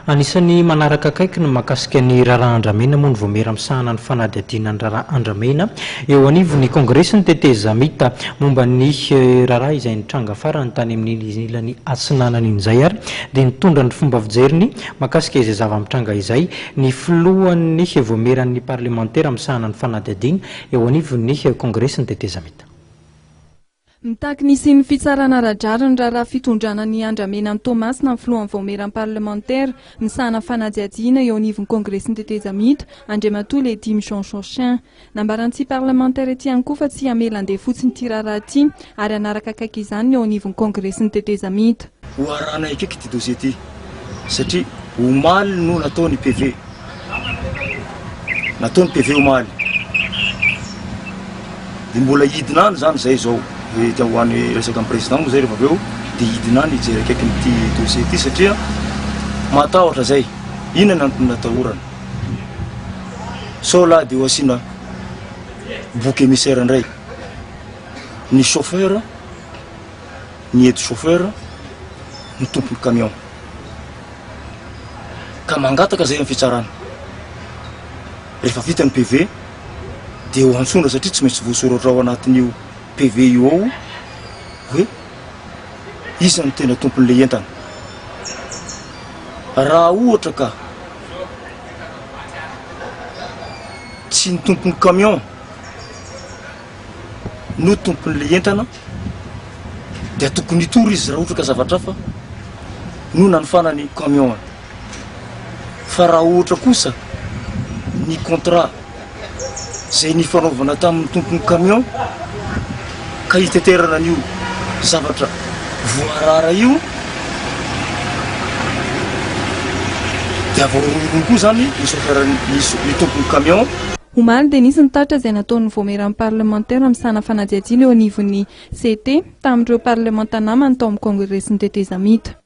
Anisan'ny manaraka akaiky ny mahakasika ny raharaha andramena moa ny vaomiera misahana ny fanadihadiana ny raharaha andramena eo anivon'ny kongresin'ny tetezamita momba ny raharaha izay nitranga farany tany amin'ny ilany atsinanany izay ary dia nitondra ny fomba fijeriny mahakasika izay zava-mitranga izay ny filohan'ny vaomieran'ny parlemantera misahana ny fanadihadiana eo anivon'ny kongresin'ny tetezamita. Mitaky ny sy ny fitsarana radrary ny raharaha fitondrana ny andramena ny Tomasina ny filohan'ny vaomiera parlemantera misahana fanadihadiana eo anivon'ny kongresin'ny tetezamita andriamatoa le dimy Jean nambarantsy parlemantera ety ihany koa fa tsy hamela andeha fotsiny ity raharaha ity ary anaraka akaiky izany eo anivon'ny kongresin'ny tetezamita. Ho arahana akaiky ity dossier ity satria omaly no nataony PV. Nataony PV omaly. Dia mbola hidinany zany zay zao. Dia ho an'ny resaka amin'ny président zay rehefa avy eo dia hidinany hijery akaiky n'ity dossier ity satria matahotra zay. Inona no natahorana? Sao laha dia ho asiana bouc émissaire indray. Ny chauffeur, ny eto chauffeur, ny tompony camion. Ka mangataka zay amin'ny fitsarana. Rehefa vita ny PV dia ho antsona satria tsy maintsy voasoratra ao anatin'io PV io ao hoe iza no tena tompon'le entana. Raha ohatra ka tsy ny tompon'ny camion no tompon'le entana dia tokony hitory izy raha ohatra ka zavatra hafa no nanofanany camion. Fa raha ohatra kosa ny contrat zay nifanaovana tamin'ny tompon'ny camion ka hiteterana an'io zavatra voarara io dia voarorony koa zany ny tompon'ny camion. Omaly dia nisy nitatra izay nataon'ny vaomieran'ny parlemantera misahana fanadihadiana eo anivon'ny CT tamin'ireo parlementanamany tao amin'ny kongresin'ny tetezamita.